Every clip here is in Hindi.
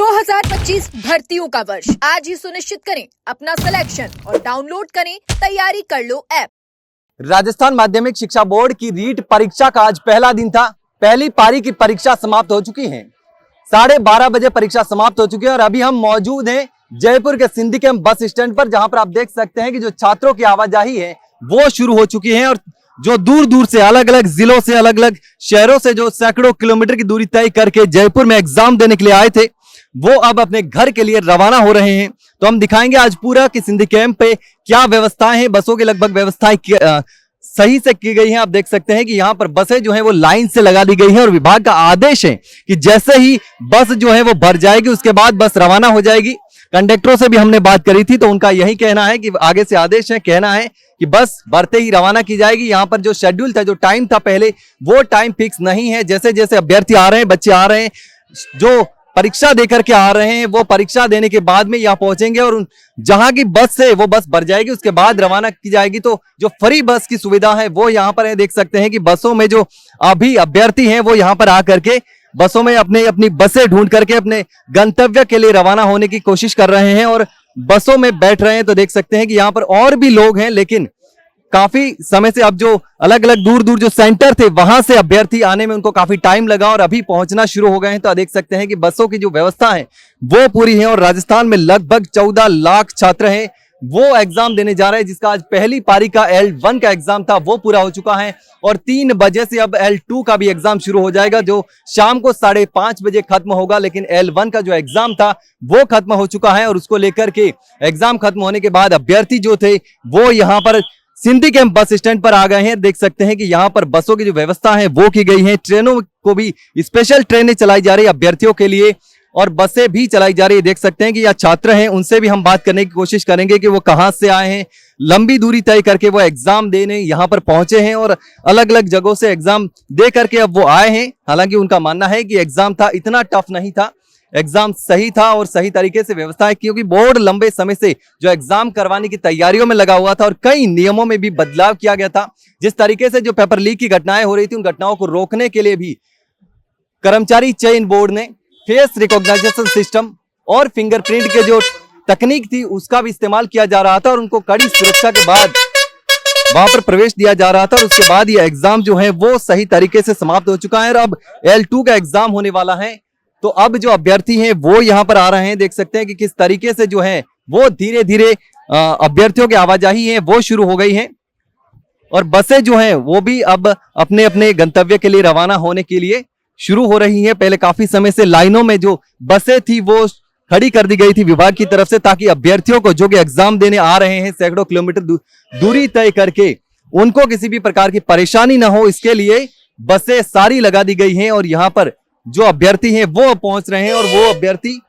2025 भर्तियों का वर्ष आज ही सुनिश्चित करें अपना सिलेक्शन और डाउनलोड करें तैयारी कर लो ऐप। राजस्थान माध्यमिक शिक्षा बोर्ड की रीट परीक्षा का आज पहला दिन था। पहली पारी की परीक्षा समाप्त हो चुकी है। 12:30 बजे परीक्षा समाप्त हो चुकी है और अभी हम मौजूद हैं जयपुर के सिंधी कैंप बस स्टैंड पर, जहां पर आप देख सकते हैं कि जो छात्रों की आवाजाही है वो शुरू हो चुकी है और जो दूर दूर से अलग अलग जिलों से अलग अलग शहरों से जो सैकड़ों किलोमीटर की दूरी तय करके जयपुर में एग्जाम देने के लिए आए थे वो अब अपने घर के लिए रवाना हो रहे हैं। तो हम दिखाएंगे आज पूरा कि सिंधी कैंप पे क्या व्यवस्थाएं हैं। बसों की लगभग व्यवस्थाएं सही से की गई हैं। आप देख सकते हैं कि यहाँ पर बसें जो है वो लाइन से लगा दी गई है और विभाग का आदेश है कि जैसे ही बस जो है वो भर जाएगी उसके बाद बस रवाना हो जाएगी। कंडक्टरों से भी हमने बात करी थी तो उनका यही कहना है कि आगे से आदेश है, कहना है कि बस भरते ही रवाना की जाएगी। यहाँ पर जो शेड्यूल था, जो टाइम था पहले, वो टाइम फिक्स नहीं है। जैसे जैसे अभ्यर्थी आ रहे हैं, बच्चे आ रहे हैं, जो परीक्षा देकर के आ रहे हैं वो परीक्षा देने के बाद में यहाँ पहुंचेंगे और जहां की बस से वो बस भर जाएगी उसके बाद रवाना की जाएगी। तो जो फ्री बस की सुविधा है वो यहाँ पर है। देख सकते हैं कि बसों में जो अभी अभ्यर्थी हैं वो यहाँ पर आकर के बसों में अपनी बसें ढूंढ करके अपने गंतव्य के लिए रवाना होने की कोशिश कर रहे हैं और बसों में बैठ रहे हैं। तो देख सकते हैं कि यहाँ पर और भी लोग हैं, लेकिन काफी समय से अब जो अलग अलग दूर दूर जो सेंटर थे वहां से अभ्यर्थी आने में उनको काफी टाइम लगा और अभी पहुंचना शुरू हो गए हैं। तो देख सकते हैं कि बसों की जो व्यवस्था है वो पूरी है और राजस्थान में लगभग 14 लाख छात्र हैं वो एग्जाम देने जा रहे हैं, जिसका आज पहली पारी का L1 का एग्जाम था वो पूरा हो चुका है और 3 बजे से अब L2 का भी एग्जाम शुरू हो जाएगा जो शाम को 5:30 बजे खत्म होगा। लेकिन L1 का जो एग्जाम था वो खत्म हो चुका है और उसको लेकर के एग्जाम खत्म होने के बाद अभ्यर्थी जो थे वो यहाँ पर सिंधी कैंप बस स्टैंड पर आ गए हैं। देख सकते हैं कि यहाँ पर बसों की जो व्यवस्था है वो की गई है। ट्रेनों को भी स्पेशल ट्रेनें चलाई जा रही है अभ्यर्थियों के लिए और बसें भी चलाई जा रही है। देख सकते हैं कि यह छात्र हैं, उनसे भी हम बात करने की कोशिश करेंगे कि वो कहां से आए हैं, लंबी दूरी तय करके वो एग्जाम देने यहाँ पर पहुंचे हैं और अलग अलग जगहों से एग्जाम दे करके अब वो आए हैं। हालांकि उनका मानना है कि एग्जाम था, इतना टफ नहीं था, एग्जाम सही था और सही तरीके से व्यवस्था है, क्योंकि बोर्ड लंबे समय से जो एग्जाम करवाने की तैयारियों में लगा हुआ था और कई नियमों में भी बदलाव किया गया था। जिस तरीके से जो पेपर लीक की घटनाएं हो रही थी उन घटनाओं को रोकने के लिए भी कर्मचारी चयन बोर्ड ने फेस रिकॉग्नाइजेशन सिस्टम और फिंगरप्रिंट के जो तकनीक थी उसका भी इस्तेमाल किया जा रहा था और उनको कड़ी सुरक्षा के बाद वहां पर प्रवेश दिया जा रहा था और उसके बाद ये एग्जाम जो है वो सही तरीके से समाप्त हो चुका है और अब L2 का एग्जाम होने वाला है। तो अब जो अभ्यर्थी हैं वो यहाँ पर आ रहे हैं। देख सकते हैं कि किस तरीके से जो है वो धीरे धीरे अभ्यर्थियों की आवाजाही है वो शुरू हो गई है और बसें जो हैं वो भी अब अपने अपने गंतव्य के लिए रवाना होने के लिए शुरू हो रही है। पहले काफी समय से लाइनों में जो बसें थी वो खड़ी कर दी गई थी विभाग की तरफ से, ताकि अभ्यर्थियों को जो कि एग्जाम देने आ रहे हैं सैकड़ों किलोमीटर दूरी तय करके उनको किसी भी प्रकार की परेशानी ना हो, इसके लिए बसें सारी लगा दी गई हैं और यहाँ पर जो अभ्यर्थी हैं वो पहुंच रहे हैं और वो अभ्यर्थी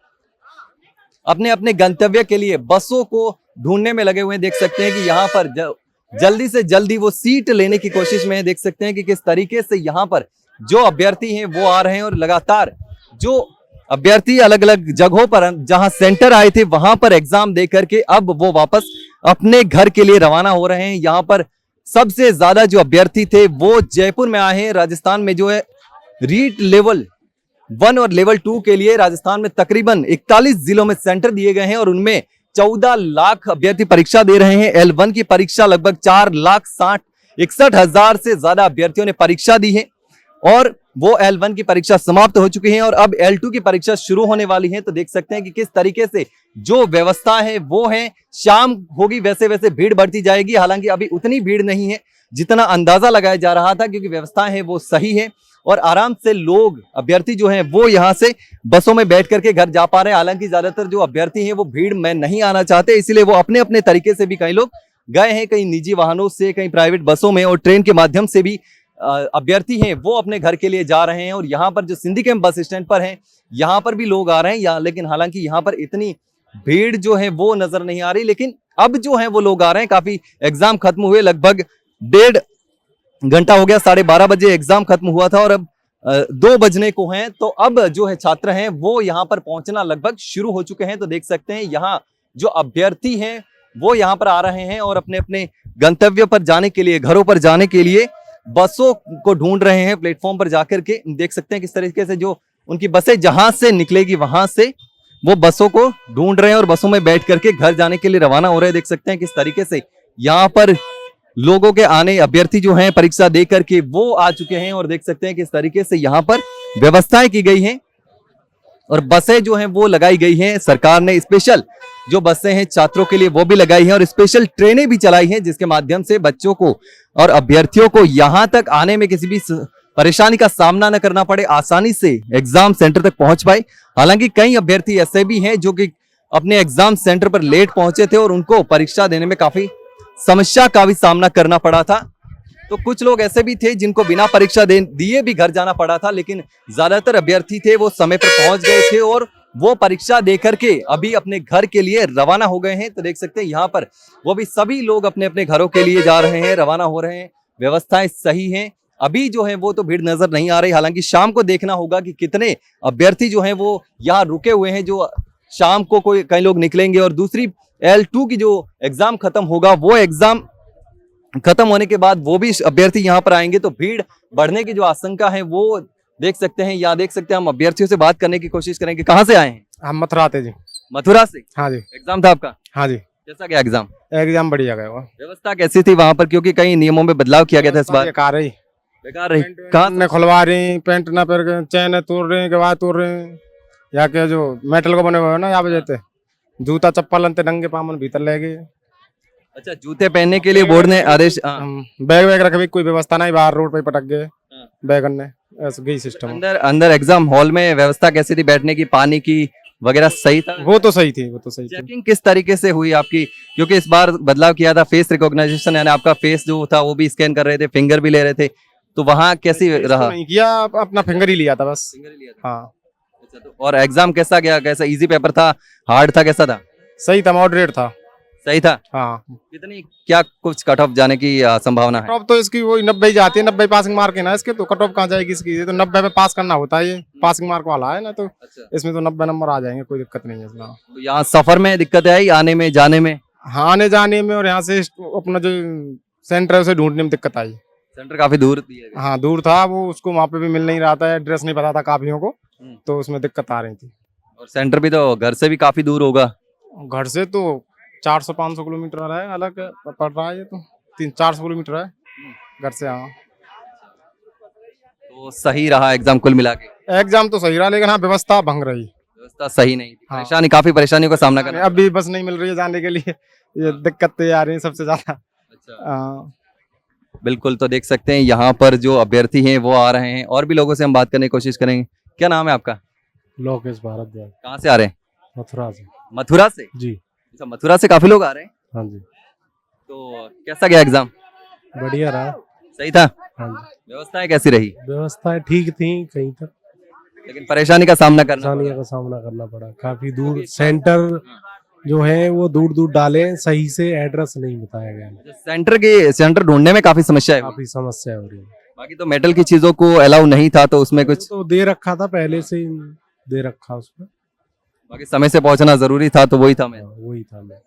अपने अपने गंतव्य के लिए बसों को ढूंढने में लगे हुए हैं। देख सकते हैं कि यहाँ पर जल्दी से जल्दी वो सीट लेने की कोशिश में है। देख सकते हैं कि किस तरीके से यहाँ पर जो अभ्यर्थी हैं वो आ रहे हैं और लगातार जो अभ्यर्थी अलग अलग जगहों पर जहां सेंटर आए थे वहां पर एग्जाम दे करके अब वो वापस अपने घर के लिए रवाना हो रहे हैं। यहाँ पर सबसे ज्यादा जो अभ्यर्थी थे वो जयपुर में आए हैं। राजस्थान में जो है रीट लेवल 1 और लेवल 2 के लिए राजस्थान में तकरीबन 41 जिलों में सेंटर दिए गए हैं और उनमें 14 लाख अभ्यर्थी परीक्षा दे रहे हैं। L1 की परीक्षा लगभग 4,61,000 से ज्यादा अभ्यर्थियों ने परीक्षा दी है और वो L1 की परीक्षा समाप्त हो चुकी है और अब L2 की परीक्षा शुरू होने वाली है। तो देख सकते हैं कि किस तरीके से जो व्यवस्था है वो है। शाम होगी वैसे वैसे भीड़ बढ़ती जाएगी, हालांकि अभी उतनी भीड़ नहीं है जितना अंदाजा लगाया जा रहा था, क्योंकि व्यवस्था है वो सही है और आराम से लोग अभ्यर्थी जो हैं वो यहाँ से बसों में बैठ करके घर जा पा रहे हैं। हालांकि ज्यादातर जो अभ्यर्थी हैं वो भीड़ में नहीं आना चाहते, इसीलिए वो अपने अपने तरीके से भी कई लोग गए हैं, कई निजी वाहनों से, कई प्राइवेट बसों में और ट्रेन के माध्यम से भी अभ्यर्थी हैं वो अपने घर के लिए जा रहे हैं। और यहाँ पर जो सिंधी कैंप बस स्टैंड पर है यहाँ पर भी लोग आ रहे हैं लेकिन हालांकि यहाँ पर इतनी भीड़ जो है वो नजर नहीं आ रही। लेकिन अब जो है वो लोग आ रहे हैं। काफी एग्जाम खत्म हुए, लगभग 1.5 घंटा हो गया, 12:30 बजे एग्जाम खत्म हुआ था और अब 2 बजने को हैं। तो अब जो है छात्र हैं वो यहाँ पर पहुंचना लगभग शुरू हो चुके हैं। तो देख सकते हैं यहाँ जो अभ्यर्थी हैं वो यहाँ पर आ रहे हैं और अपने अपने गंतव्य पर जाने के लिए, घरों पर जाने के लिए बसों को ढूंढ रहे हैं। प्लेटफॉर्म पर जाकर के देख सकते हैं किस तरीके से जो उनकी बसें जहां से निकलेगी वहां से वो बसों को ढूंढ रहे हैं और बसों में बैठ करके घर जाने के लिए रवाना हो रहे हैं। देख सकते हैं किस तरीके से यहाँ पर लोगों के आने, अभ्यर्थी जो हैं परीक्षा दे करके वो आ चुके हैं और देख सकते हैं किस तरीके से यहाँ पर व्यवस्थाएं की गई हैं और बसें जो हैं वो लगाई गई हैं। सरकार ने स्पेशल जो बसें हैं छात्रों के लिए वो भी लगाई हैं और स्पेशल ट्रेनें भी चलाई हैं जिसके माध्यम से बच्चों को और अभ्यर्थियों को यहाँ तक आने में किसी भी परेशानी का सामना न करना पड़े, आसानी से एग्जाम सेंटर तक पहुंच पाए। हालांकि कई अभ्यर्थी ऐसे भी हैं जो कि अपने एग्जाम सेंटर पर लेट पहुंचे थे और उनको परीक्षा देने में काफी समस्या का भी सामना करना पड़ा था। तो कुछ लोग ऐसे भी थे जिनको बिना परीक्षा दिए भी घर जाना पड़ा था, लेकिन ज्यादातर अभ्यर्थी थे वो समय पर पहुंच गए थे और वो परीक्षा दे करके अभी अपने घर के लिए रवाना हो गए हैं। तो देख सकते हैं यहाँ पर वो भी सभी लोग अपने अपने घरों के लिए जा रहे हैं, रवाना हो रहे हैं। व्यवस्थाएं सही हैं। अभी जो है वो तो भीड़ नजर नहीं आ रही। हालांकि शाम को देखना होगा कि कितने अभ्यर्थी जो हैं वो यहाँ रुके हुए हैं। जो शाम को कई लोग निकलेंगे और दूसरी L2 की जो एग्जाम खत्म होगा, वो एग्जाम खत्म होने के बाद वो भी अभ्यर्थी यहाँ पर आएंगे तो भीड़ बढ़ने की जो आशंका है वो देख सकते हैं। या देख सकते हैं हम अभ्यर्थियों से बात करने की कोशिश करेंगे। कहाँ से आए हैं? हम मथुरा थे जी। मथुरा से। हाँ जी। एग्जाम था आपका? हाँ जी। कैसा गया एग्जाम? एग्जाम बढ़िया गया। व्यवस्था कैसी थी वहां पर, क्योंकि कई नियमों में बदलाव किया गया था इस बार? बेकार रही। बेकार रही। कहाँ ने खुलवा रही, पेंट ना पेर के चैन तोड़ रहे, गवाह तोड़ रहे। यहाँ के जो मेटल को बने हुए ना यहाँ पे जाते जूता चप्पल अंते नंगे पामन भीतर ले गए। अच्छा, जूते पहनने के लिए बोर्ड ने आदेश? बैग वैग रखे कोई व्यवस्था नहीं, बाहर रोड पे पटक गए बैग ने, ऐसा गई सिस्टम। अंदर एग्जाम हॉल में व्यवस्था कैसी थी बैठने की, पानी की वगैरह सही था? वो तो सही थी, वो तो सही थी। चेकिंग किस तरीके से हुई आपकी? क्योंकि इस बार बदलाव किया था, फेस रिकॉग्निशन, यानी आपका फेस जो था वो भी स्कैन कर रहे थे, फिंगर भी ले रहे थे, तो वहाँ कैसी रहा? नहीं किया, अपना फिंगर ही लिया था बस। फिंगर ही लिया था। हाँ। अच्छा, तो और एग्जाम कैसा गया? कैसा इजी पेपर था, हार्ड था, कैसा था? सही था, मॉडरेट था। सही था। हाँ। कितनी क्या कुछ कट ऑफ जाने की संभावना है? कट ऑफ तो इसकी वही 90 ही जाती है, 90 पासिंग मार्क है ना इसके, तो कट ऑफ कहाँ जाएगी इसकी? ये तो 90 पे पास करना होता है, ये पासिंग मार्क वाला है ना, तो अच्छा। इसमें तो 90 नंबर आ जाएंगे, कोई दिक्कत नहीं है इसमें। तो यहाँ सफर में दिक्कत आई, आने में जाने में? हाँ, आने जाने में और यहाँ से अपना जो सेंटर है उसे ढूंढने में दिक्कत आई। सेंटर काफी दूर थी। हाँ, दूर था, वो उसको वहाँ पे भी मिल नहीं रहा था, एड्रेस नहीं पता था काफियों को, तो उसमें दिक्कत आ रही थी। और सेंटर भी तो घर से भी काफी दूर होगा? घर से तो 400-500 किलोमीटर है, अलग पड़ रहा है, ये तो 300-400 किलोमीटर है घर से। हाँ, तो सही रहा एग्जाम कुल मिला के? एग्जाम तो सही रहा, लेकिन हाँ व्यवस्था भंग रही। व्यवस्था सही नहीं थी। हाँ। परेशानी, काफी परेशानियों का सामना करना? अभी बस नहीं मिल रही है जाने के लिए, ये दिक्कत आ रही है सबसे ज्यादा। अच्छा। बिल्कुल, तो देख सकते हैं यहाँ पर जो अभ्यर्थी हैं वो आ रहे हैं और भी लोगों से हम बात करने की कोशिश करेंगे। क्या नाम है आपका? लोकेश भारद्वाज। कहाँ से आ रहे हैं? मथुरा से। मथुरा से? जी। अच्छा, मथुरा से काफी लोग आ रहे हैं। हाँ जी। तो कैसा गया एग्जाम? बढ़िया रहा। सही था? हाँ जी। व्यवस्थाएं कैसी रही? व्यवस्थाएं ठीक थी कहीं तक, लेकिन परेशानी का सामना करना परेशानियों का सामना करना पड़ा। काफी दूर सेंटर जो है वो दूर दूर डाले, सही से एड्रेस नहीं बताया गया। सेंटर ढूंढने में काफी समस्या है। काफी समस्या हो रही है। बाकी तो मेटल की चीजों को अलाउ नहीं था, तो उसमें कुछ तो दे रखा था, पहले से ही दे रखा उसमें। बाकी समय से पहुंचना जरूरी था, तो वही था मैं। वही था मैं।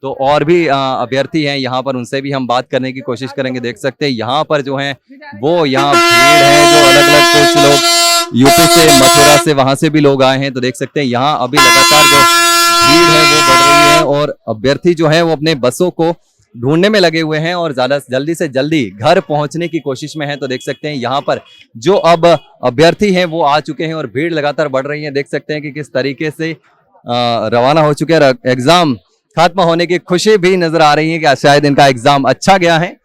तो और भी अभ्यर्थी हैं यहाँ पर, उनसे भी हम बात करने की कोशिश करेंगे। देख सकते हैं यहाँ पर जो है वो यहाँ भीड़ है, जो अलग अलग कुछ लोग यूपी से, मथुरा से, वहां से भी लोग आए हैं। तो देख सकते हैं यहाँ अभी लगातार जो भीड़ है वो बढ़ रही है और अभ्यर्थी जो है वो अपने बसों को ढूंढने में लगे हुए हैं और ज्यादा जल्दी से जल्दी घर पहुंचने की कोशिश में है। तो देख सकते हैं यहाँ पर जो अब अभ्यर्थी हैं वो आ चुके हैं और भीड़ लगातार बढ़ रही है। देख सकते हैं कि किस तरीके से रवाना हो चुके हैं। एग्जाम खत्म होने की खुशी भी नजर आ रही है कि शायद इनका एग्जाम अच्छा गया है,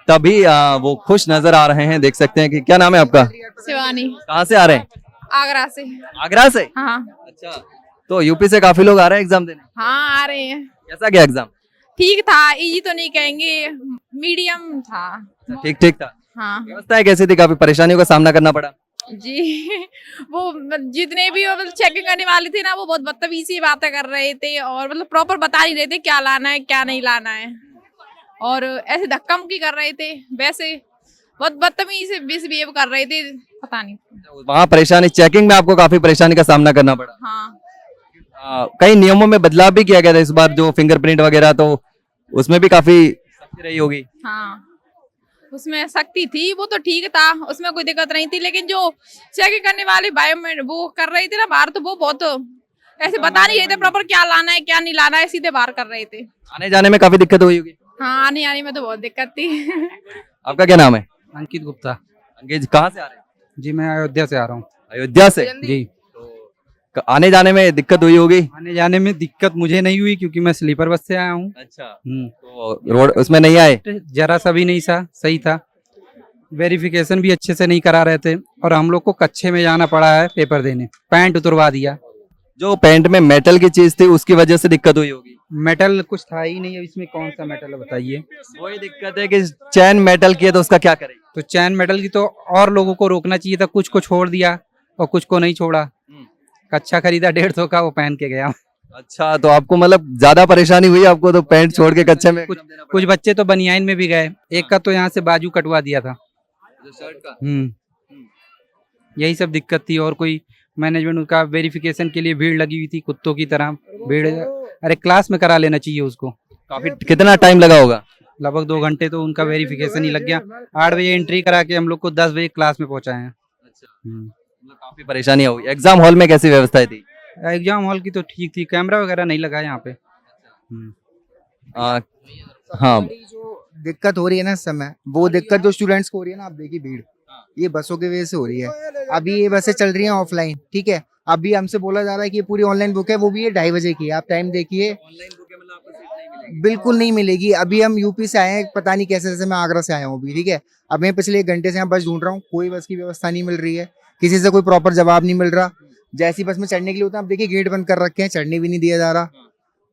तभी वो खुश नजर आ रहे हैं। देख सकते हैं कि क्या नाम है आपका? शिवानी। कहाँ से आ रहे हैं? आगरा से। आगरा से? हाँ। अच्छा, तो यूपी से काफी लोग आ रहे हैं एग्जाम देने? हाँ, आ रहे हैं। कैसा गया एग्जाम? ठीक था, इजी तो नहीं कहेंगे, मीडियम था। ठीक ठीक था। हाँ। व्यवस्थाएं कैसी थी? काफी परेशानियों का सामना करना पड़ा? जी। वो जितने भी चेकिंग करने वाले थे ना, वो बहुत बदतमीजी बातें कर रहे थे और मतलब प्रॉपर बता नहीं रहे थे क्या लाना है क्या नहीं लाना है, और ऐसे धक्का मुक्की कर रहे थे, वैसे बहुत बदतमीजी से मिसबिहेव कर रहे थे, पता नहीं। वहाँ परेशानी, चेकिंग में आपको काफी परेशानी का सामना करना पड़ा? हाँ। कई नियमों में बदलाव भी किया गया था इस बार, जो फिंगरप्रिंट वगैरह, तो उसमें भी काफी सख्ती रही होगी। हाँ, उसमें सख्ती थी, वो तो ठीक था, उसमें कोई दिक्कत नहीं थी, लेकिन जो चेकिंग करने वाले बायोमेट्रिक वो कर रहे थे ना बाहर, तो वो बहुत ऐसे बता नहीं रहे थे प्रॉपर क्या लाना है क्या नहीं लाना है, सीधे बाहर कर रहे थे। आने जाने में काफी दिक्कत हुई होगी। हाँ, आने आने में तो बहुत दिक्कत थी। आपका क्या नाम है? अंकित गुप्ता। अंकित, कहाँ से आ रहे हैं? जी मैं अयोध्या से आ रहा हूँ। अयोध्या से। जी आने जाने में दिक्कत हुई होगी। आने जाने में दिक्कत मुझे नहीं हुई क्योंकि मैं स्लीपर बस से आया हूँ। अच्छा, तो रोड उसमें नहीं आए? जरा सा भी नहीं सही था। वेरिफिकेशन भी अच्छे से नहीं करा रहे थे और हम लोग को कच्चे में जाना पड़ा है पेपर देने। पैंट उतरवा दिया। जो पैंट में मेटल की चीज थी उसकी वजह से दिक्कत हुई होगी। मेटल कुछ था ही नहीं, अब इसमें कौन सा मेटल है बताइए। वही दिक्कत है कि चैन मेटल की है तो उसका क्या करें। तो चैन मेटल की तो और लोगों को रोकना चाहिए था, कुछ को छोड़ दिया और कुछ को नहीं छोड़ा। कच्चा खरीदा 150 का, वो पहन के गया। अच्छा, तो आपको मतलब ज्यादा परेशानी हुई आपको तो पैंट छोड़ के कच्चे में? कुछ बच्चे तो बनियाइन में भी गए। एक का तो यहाँ से बाजू कटवा दिया था। यही सब दिक्कत थी और कोई मैनेजमेंट का वेरिफिकेशन के लिए भीड़ लगी हुई थी कुत्तों की तरह भीड़। अरे क्लास में करा लेना चाहिए उसको। काफी कितना टाइम लगा होगा? लगभग 2 घंटे तो उनका वेरिफिकेशन ही लग गया। 8 बजे एंट्री करा के हम लोग को 10 बजे क्लास में पहुंचाए हैं। काफी परेशानी हुई। एग्जाम हॉल में कैसी व्यवस्था थी? एग्जाम हॉल की तो ठीक थी, कैमरा वगैरह नहीं लगा यहाँ पे। हाँ, जो दिक्कत हो रही है ना इस समय, वो दिक्कत जो स्टूडेंट्स को हो रही है ना, आप देखिए भीड़ ये बसों की वजह से हो रही है। अभी ये बसें चल रही हैं ऑफलाइन, ठीक है। अभी हमसे बोला जा रहा है कि ये पूरी ऑनलाइन बुक है, वो भी ये 2:30 बजे की है। आप टाइम देखिए, बिल्कुल नहीं मिलेगी। अभी हम यूपी से आए हैं, पता नहीं कैसे, जैसे मैं आगरा से आया हूँ अभी, ठीक है। अब मैं पिछले 1 घंटे से यहाँ बस ढूंढ रहा हूँ, कोई बस की व्यवस्था नहीं मिल रही है, किसी से कोई प्रॉपर जवाब नहीं मिल रहा। जैसी बस में चढ़ने के लिए होता है, आप देखिए गेट बंद कर रखे हैं, चढ़ने भी नहीं दिया जा रहा,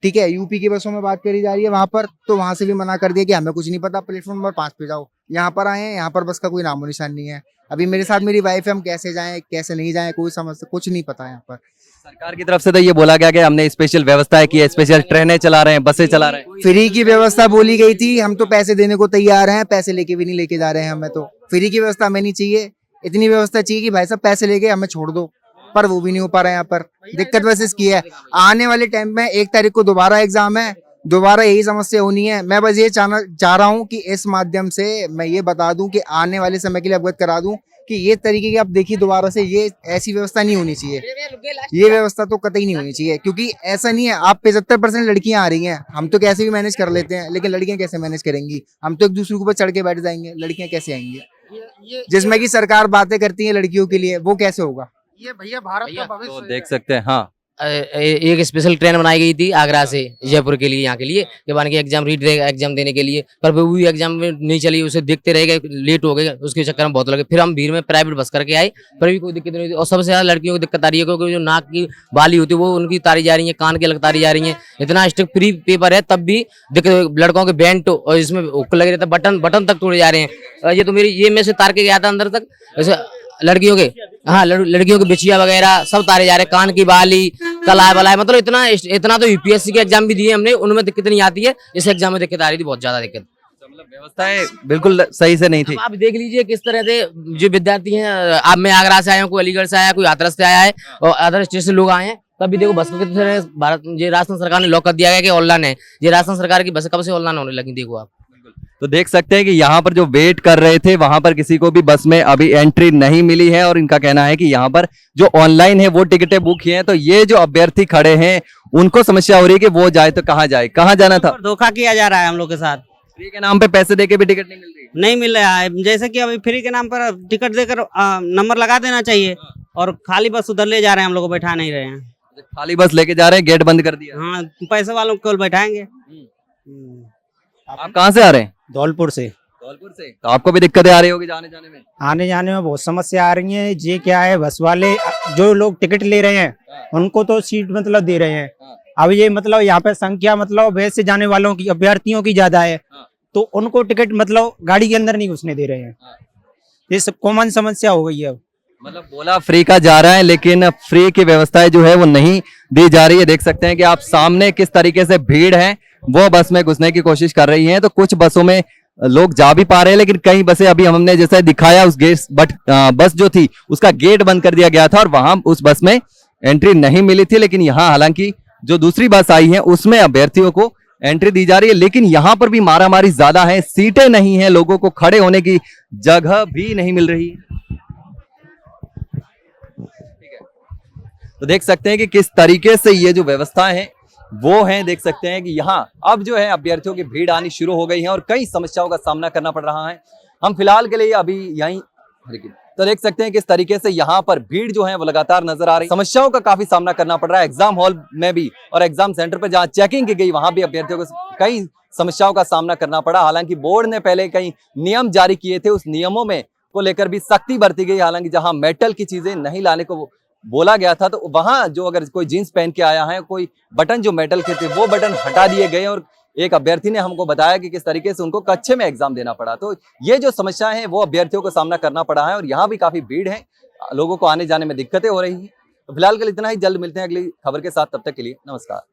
ठीक है। यूपी की बसों में बात करी जा रही है वहां पर, तो वहां से भी मना कर दिया कि हमें कुछ नहीं पता, प्लेटफॉर्म नंबर 5 पे जाओ। यहाँ पर आए हैं, यहाँ पर बस का कोई नामो निशान नहीं है। अभी मेरे साथ मेरी वाइफ है, हम कैसे जाएं कैसे नहीं जाएं कोई समझ कुछ नहीं पता है यहाँ पर। सरकार की तरफ से तो ये बोला गया कि हमने स्पेशल व्यवस्थाएं की है, स्पेशल ट्रेनें चला रहे हैं, बसें चला रहे हैं। फ्री की व्यवस्था बोली गई थी, हम तो पैसे देने को तैयार हैं, पैसे लेके भी नहीं लेके जा रहे हैं। हमें तो फ्री की व्यवस्था हमें नहीं चाहिए, इतनी व्यवस्था चाहिए कि भाई साहब पैसे लेके हमें छोड़ दो, पर वो भी नहीं हो पा रहा है यहाँ पर। दिक्कत बस इसकी है। आने वाले टाइम में 1 तारीख को दोबारा एग्जाम है, दोबारा यही समस्या होनी है। मैं बस ये चाह रहा हूँ कि इस माध्यम से मैं ये बता दूं कि आने वाले समय के लिए अवगत करा दूं कि ये तरीके की, आप देखिए दोबारा से ये ऐसी व्यवस्था नहीं होनी चाहिए। ये व्यवस्था तो कतई नहीं होनी चाहिए, क्योंकि ऐसा नहीं है। आप 75% लड़कियां आ रही हैं, हम तो कैसे भी मैनेज कर लेते हैं, लेकिन लड़कियां कैसे मैनेज करेंगी? हम तो एक दूसरे के ऊपर चढ़ के बैठ जाएंगे, लड़कियां कैसे आएंगी? जिसमें कि सरकार बातें करती है लड़कियों के लिए, वो कैसे होगा? ये भैया भारत का तो भविष्य देख सकते हैं। हाँ, एक स्पेशल ट्रेन बनाई गई थी आगरा से जयपुर के लिए, यहाँ के लिए कि बन के एग्जाम देने के लिए, पर वो भी एग्जाम में नहीं चली। उसे देखते रह गए, लेट हो गए, उसके चक्कर में बहुत लगे। फिर हम भीड़ में प्राइवेट बस करके आए, पर भी कोई दिक्कत नहीं हुई। और सबसे ज्यादा लड़कियों को दिक्कत आ रही है, क्योंकि जो नाक की बाली होती है वो उनकी तारी जा रही है, कान की अलग तारी जा रही है। इतना स्ट्रिक्ट फ्री पेपर है, तब भी दिक्कत। लड़कों के बेल्ट और इसमें हुक लगे रहते, बटन तक तोड़े जा रहे हैं। ये तो ये मैं से तार के गया था अंदर तक। जैसे लड़कियों के, हाँ लड़कियों के बिछिया वगैरह सब तारे जा रहे हैं, कान की बाली, कलाई बलाई। मतलब इतना तो यूपीएससी के एग्जाम भी दिए हमने, उनमें दिक्कत नहीं आती है, इस एग्जाम में दिक्कत आ रही थी, बहुत ज्यादा दिक्कत। मतलब व्यवस्थाएं बिल्कुल सही से नहीं थी। आप देख लीजिए किस तरह से जो विद्यार्थी हैं, अब मैं आगरा से आया हूँ, कोई अलीगढ़ से आया, कोई हाथरस से आया है, और अदर स्टेट से लोग आए हैं। तब भी देखो बस भारत ये राजस्थान सरकार ने लॉक कर दिया गया कि ऑनलाइन है। ये राजस्थान सरकार की बस कब से ऑनलाइन होने लगी, देखो आप। तो देख सकते हैं कि यहाँ पर जो वेट कर रहे थे वहां पर किसी को भी बस में अभी एंट्री नहीं मिली है, और इनका कहना है कि यहाँ पर जो ऑनलाइन है वो टिकटें बुक की हैं। तो ये जो अभ्यर्थी खड़े हैं उनको समस्या हो रही है कि वो जाए तो कहाँ जाए, कहाँ जाना था। धोखा किया जा रहा है हम लोग के साथ। फ्री के नाम पे पैसे देके भी टिकट नहीं मिल रही, नहीं मिल रहा है। जैसे कि अभी फ्री के नाम पर टिकट देकर नंबर लगा देना चाहिए, और खाली बस उधर ले जा रहे हैं, हम लोग को बैठा नहीं रहे हैं। खाली बस लेके जा रहे हैं, गेट बंद कर दिया। हाँ, पैसे वालों को केवल बैठाएंगे। आप कहाँ से आ रहे हैं? धौलपुर से। धौलपुर से। तो आपको भी दिक्कतें आ रही होगी आने जाने में? आने जाने में बहुत समस्या आ रही है। ये क्या है, बस वाले जो लोग टिकट ले रहे हैं उनको तो सीट मतलब दे रहे हैं। अब ये मतलब यहाँ पे संख्या मतलब वैसे जाने वालों की, अभ्यर्थियों की ज्यादा है, तो उनको टिकट मतलब गाड़ी के अंदर नहीं घुसने दे रहे हैं। ये सब कॉमन समस्या हो गई है। मतलब बोला फ्री का जा रहा है, लेकिन फ्री की व्यवस्थाएं जो है वो नहीं दी जा रही है। देख सकते हैं कि आप सामने किस तरीके से भीड़ है, वो बस में घुसने की कोशिश कर रही है। तो कुछ बसों में लोग जा भी पा रहे हैं, लेकिन कई बसें अभी हमने जैसे दिखाया उस बस जो थी उसका गेट बंद कर दिया गया था, और वहां उस बस में एंट्री नहीं मिली थी। लेकिन यहाँ हालांकि जो दूसरी बस आई है उसमें अभ्यर्थियों को एंट्री दी जा रही है, लेकिन यहाँ पर भी मारामारी ज्यादा है, सीटें नहीं है, लोगों को खड़े होने की जगह भी नहीं मिल रही। तो देख सकते हैं कि किस तरीके से ये जो व्यवस्थाएं हैं वो हैं। देख सकते हैं कि यहाँ अब जो है अभ्यर्थियों की भीड़ आनी शुरू हो गई है और कई समस्याओं का सामना करना पड़ रहा है। हम फिलहाल के लिए अभी यहीं तो देख सकते हैं किस तरीके से यहाँ पर भीड़ जो है वो लगातार नजर आ रही, समस्याओं का काफी सामना करना पड़ रहा है एग्जाम हॉल में भी और एग्जाम सेंटर पर जहाँ चेकिंग की गई वहां भी अभ्यर्थियों को कई समस्याओं का सामना करना पड़ा। हालांकि बोर्ड ने पहले कई नियम जारी किए थे, उस नियमों में को लेकर भी सख्ती बरती गई। हालांकि जहां मेटल की चीजें नहीं लाने को बोला गया था तो वहां जो अगर कोई जींस पहन के आया है, कोई बटन जो मेटल के थे वो बटन हटा दिए गए और एक अभ्यर्थी ने हमको बताया कि किस तरीके से उनको कच्चे में एग्जाम देना पड़ा। तो ये जो समस्याएं हैं वो अभ्यर्थियों को सामना करना पड़ा है और यहाँ भी काफी भीड़ है, लोगों को आने जाने में दिक्कतें हो रही है। तो फिलहाल के लिए इतना ही, जल्द मिलते हैं अगली खबर के साथ, तब तक के लिए नमस्कार।